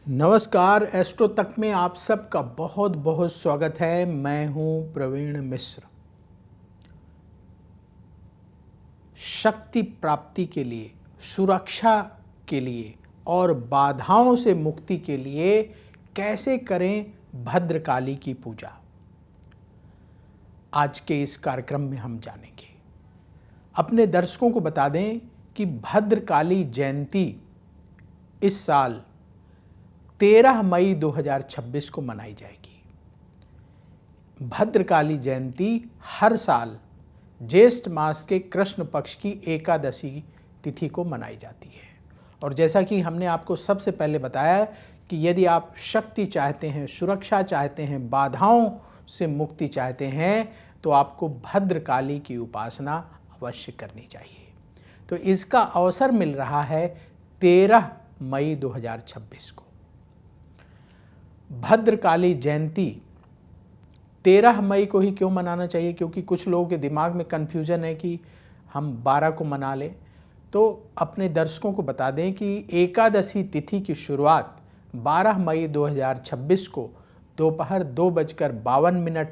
नमस्कार। एस्ट्रो तक में आप सबका बहुत बहुत स्वागत है। मैं हूं प्रवीण मिश्र। शक्ति प्राप्ति के लिए, सुरक्षा के लिए और बाधाओं से मुक्ति के लिए कैसे करें भद्रकाली की पूजा, आज के इस कार्यक्रम में हम जानेंगे। अपने दर्शकों को बता दें कि भद्रकाली जयंती इस साल 13 मई 2026 को मनाई जाएगी। भद्रकाली जयंती हर साल ज्येष्ठ मास के कृष्ण पक्ष की एकादशी तिथि को मनाई जाती है। और जैसा कि हमने आपको सबसे पहले बताया कि यदि आप शक्ति चाहते हैं, सुरक्षा चाहते हैं, बाधाओं से मुक्ति चाहते हैं, तो आपको भद्रकाली की उपासना अवश्य करनी चाहिए। तो इसका अवसर मिल रहा है 13 मई 2026 को। भद्रकाली जयंती 13 मई को ही क्यों मनाना चाहिए? क्योंकि कुछ लोगों के दिमाग में कन्फ्यूजन है कि हम 12 को मना लें। तो अपने दर्शकों को बता दें कि एकादशी तिथि की शुरुआत 12 मई 2026 को दोपहर 2:52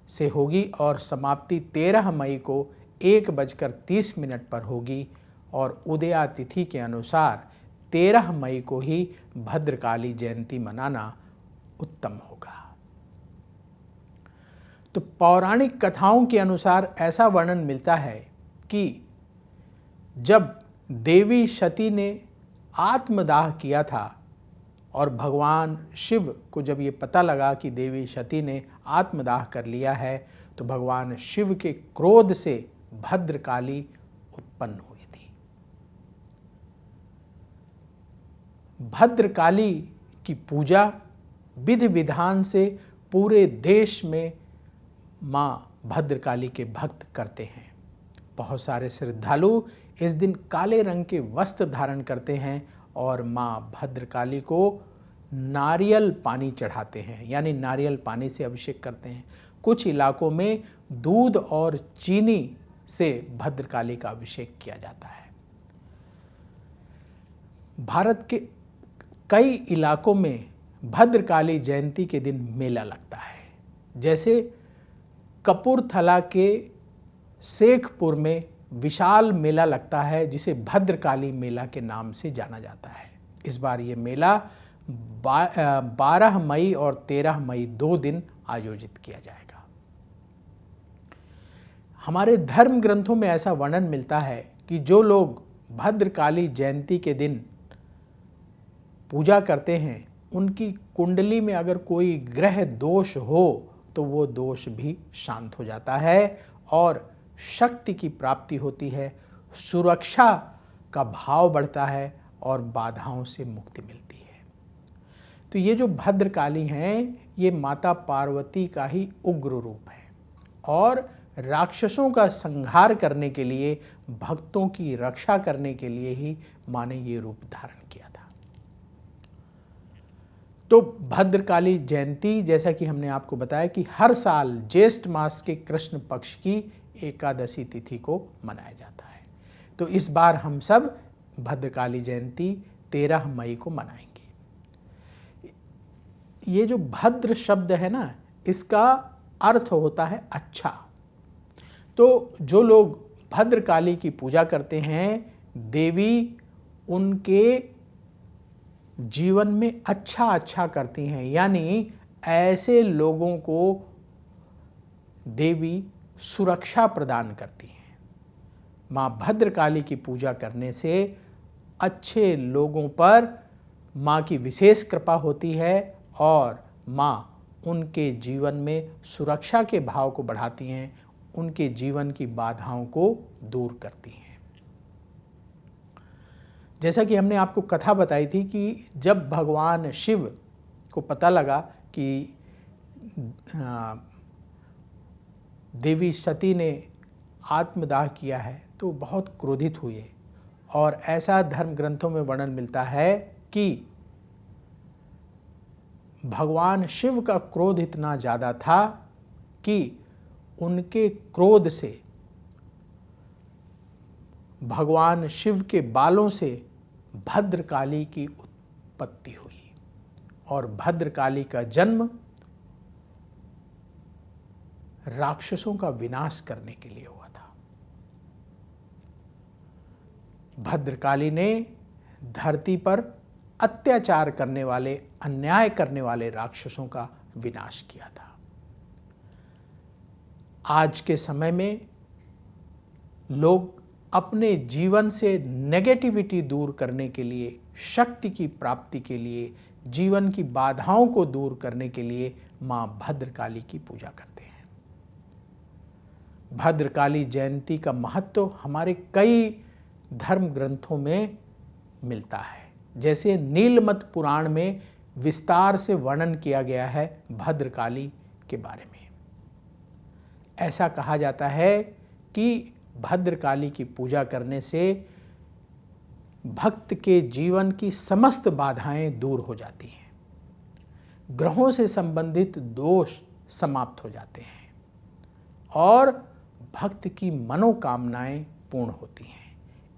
से होगी और समाप्ति 13 मई को 1:30 पर होगी। और उदया तिथि के अनुसार 13 मई को ही भद्रकाली जयंती मनाना उत्तम होगा। तो पौराणिक कथाओं के अनुसार ऐसा वर्णन मिलता है कि जब देवी सती ने आत्मदाह किया था और भगवान शिव को जब ये पता लगा कि देवी सती ने आत्मदाह कर लिया है, तो भगवान शिव के क्रोध से भद्रकाली उत्पन्न हुई थी। भद्रकाली की पूजा विधि विधान से पूरे देश में माँ भद्रकाली के भक्त करते हैं। बहुत सारे श्रद्धालु इस दिन काले रंग के वस्त्र धारण करते हैं और माँ भद्रकाली को नारियल पानी चढ़ाते हैं, यानी नारियल पानी से अभिषेक करते हैं। कुछ इलाकों में दूध और चीनी से भद्रकाली का अभिषेक किया जाता है। भारत के कई इलाकों में भद्रकाली जयंती के दिन मेला लगता है। जैसे कपूरथला के शेखपुर में विशाल मेला लगता है, जिसे भद्रकाली मेला के नाम से जाना जाता है। इस बार ये मेला 12 मई और 13 मई 2 दिन आयोजित किया जाएगा। हमारे धर्म ग्रंथों में ऐसा वर्णन मिलता है कि जो लोग भद्रकाली जयंती के दिन पूजा करते हैं, उनकी कुंडली में अगर कोई ग्रह दोष हो तो वो दोष भी शांत हो जाता है और शक्ति की प्राप्ति होती है, सुरक्षा का भाव बढ़ता है और बाधाओं से मुक्ति मिलती है। तो ये जो भद्रकाली हैं, ये माता पार्वती का ही उग्र रूप है और राक्षसों का संहार करने के लिए, भक्तों की रक्षा करने के लिए ही माँ ने ये रूप धारण किया था। तो भद्रकाली जयंती, जैसा कि हमने आपको बताया कि हर साल ज्येष्ठ मास के कृष्ण पक्ष की एकादशी तिथि को मनाया जाता है। तो इस बार हम सब भद्रकाली जयंती 13 मई को मनाएंगे। ये जो भद्र शब्द है ना, इसका अर्थ होता है अच्छा। तो जो लोग भद्रकाली की पूजा करते हैं, देवी उनके जीवन में अच्छा करती हैं, यानी ऐसे लोगों को देवी सुरक्षा प्रदान करती हैं। माँ भद्रकाली की पूजा करने से अच्छे लोगों पर माँ की विशेष कृपा होती है और माँ उनके जीवन में सुरक्षा के भाव को बढ़ाती हैं, उनके जीवन की बाधाओं को दूर करती हैं। जैसा कि हमने आपको कथा बताई थी कि जब भगवान शिव को पता लगा कि देवी सती ने आत्मदाह किया है, तो बहुत क्रोधित हुए। और ऐसा धर्म ग्रंथों में वर्णन मिलता है कि भगवान शिव का क्रोध इतना ज़्यादा था कि उनके क्रोध से भगवान शिव के बालों से भद्रकाली की उत्पत्ति हुई। और भद्रकाली का जन्म राक्षसों का विनाश करने के लिए हुआ था। भद्रकाली ने धरती पर अत्याचार करने वाले, अन्याय करने वाले राक्षसों का विनाश किया था। आज के समय में लोग अपने जीवन से नेगेटिविटी दूर करने के लिए, शक्ति की प्राप्ति के लिए, जीवन की बाधाओं को दूर करने के लिए मां भद्रकाली की पूजा करते हैं। भद्रकाली जयंती का महत्व हमारे कई धर्म ग्रंथों में मिलता है। जैसे नीलमत पुराण में विस्तार से वर्णन किया गया है भद्रकाली के बारे में। ऐसा कहा जाता है कि भद्रकाली की पूजा करने से भक्त के जीवन की समस्त बाधाएं दूर हो जाती हैं, ग्रहों से संबंधित दोष समाप्त हो जाते हैं और भक्त की मनोकामनाएं पूर्ण होती हैं।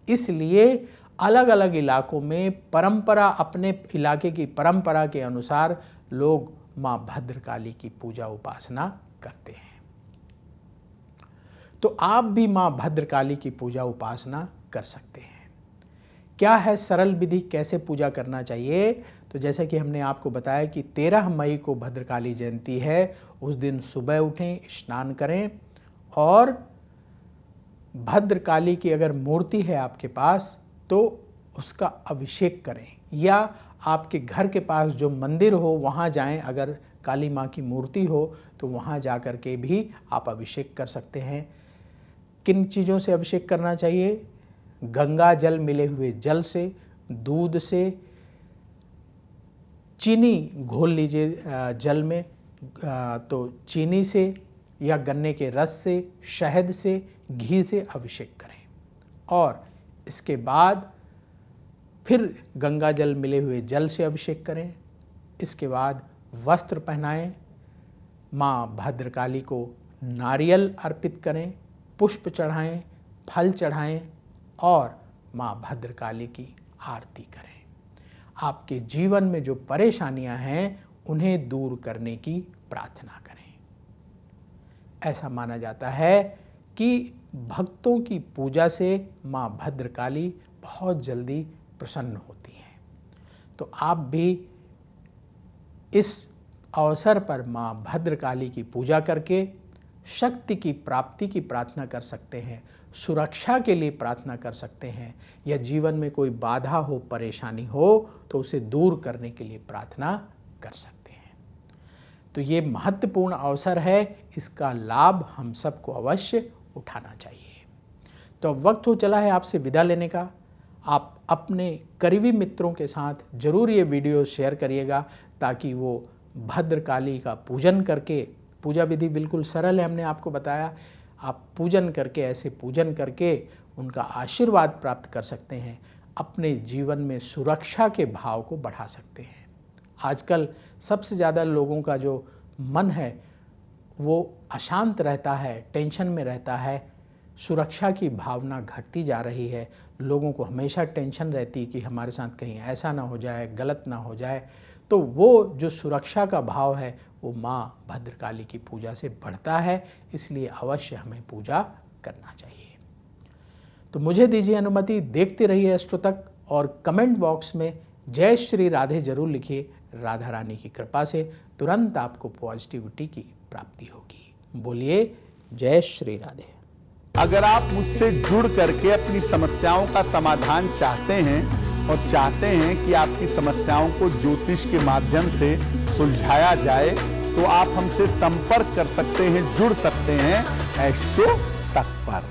इसलिए अलग अलग इलाकों में परंपरा, अपने इलाके की परंपरा के अनुसार लोग मां भद्रकाली की पूजा उपासना करते हैं। तो आप भी मां भद्रकाली की पूजा उपासना कर सकते हैं। क्या है सरल विधि, कैसे पूजा करना चाहिए? तो जैसे कि हमने आपको बताया कि 13 मई को भद्रकाली जयंती है। उस दिन सुबह उठें, स्नान करें और भद्रकाली की अगर मूर्ति है आपके पास तो उसका अभिषेक करें, या आपके घर के पास जो मंदिर हो वहाँ जाएं। अगर काली माँ की मूर्ति हो तो वहाँ जा कर के भी आप अभिषेक कर सकते हैं। किन चीज़ों से अभिषेक करना चाहिए? गंगा जल मिले हुए जल से, दूध से, चीनी घोल लीजिए जल में, तो चीनी से या गन्ने के रस से, शहद से, घी से अभिषेक करें और इसके बाद फिर गंगा जल मिले हुए जल से अभिषेक करें। इसके बाद वस्त्र पहनाएं, माँ भद्रकाली को नारियल अर्पित करें, पुष्प चढ़ाएं, फल चढ़ाएं और माँ भद्रकाली की आरती करें। आपके जीवन में जो परेशानियां हैं उन्हें दूर करने की प्रार्थना करें। ऐसा माना जाता है कि भक्तों की पूजा से माँ भद्रकाली बहुत जल्दी प्रसन्न होती हैं। तो आप भी इस अवसर पर माँ भद्रकाली की पूजा करके शक्ति की प्राप्ति की प्रार्थना कर सकते हैं, सुरक्षा के लिए प्रार्थना कर सकते हैं, या जीवन में कोई बाधा हो, परेशानी हो तो उसे दूर करने के लिए प्रार्थना कर सकते हैं। तो ये महत्वपूर्ण अवसर है, इसका लाभ हम सबको अवश्य उठाना चाहिए। तो अब वक्त हो चला है आपसे विदा लेने का। आप अपने करीबी मित्रों के साथ जरूर ये वीडियो शेयर करिएगा ताकि वो भद्रकाली का पूजन करके, पूजा विधि बिल्कुल सरल है, हमने आपको बताया, आप पूजन करके, ऐसे पूजन करके उनका आशीर्वाद प्राप्त कर सकते हैं, अपने जीवन में सुरक्षा के भाव को बढ़ा सकते हैं। आजकल सबसे ज़्यादा लोगों का जो मन है वो अशांत रहता है, टेंशन में रहता है, सुरक्षा की भावना घटती जा रही है। लोगों को हमेशा टेंशन रहती है कि हमारे साथ कहीं ऐसा ना हो जाए, गलत ना हो जाए। तो वो जो सुरक्षा का भाव है वो माँ भद्रकाली की पूजा से बढ़ता है, इसलिए अवश्य हमें पूजा करना चाहिए। तो मुझे दीजिए अनुमति, देखते रहिए एस्ट्रोतक और कमेंट बॉक्स में जय श्री राधे जरूर लिखिए। राधा रानी की कृपा से तुरंत आपको पॉजिटिविटी की प्राप्ति होगी। बोलिए जय श्री राधे। अगर आप मुझसे जुड़ करके अपनी समस्याओं का समाधान चाहते हैं और चाहते हैं कि आपकी समस्याओं को ज्योतिष के माध्यम से सुलझाया जाए, तो आप हमसे संपर्क कर सकते हैं, जुड़ सकते हैं एस्ट्रो तक पर।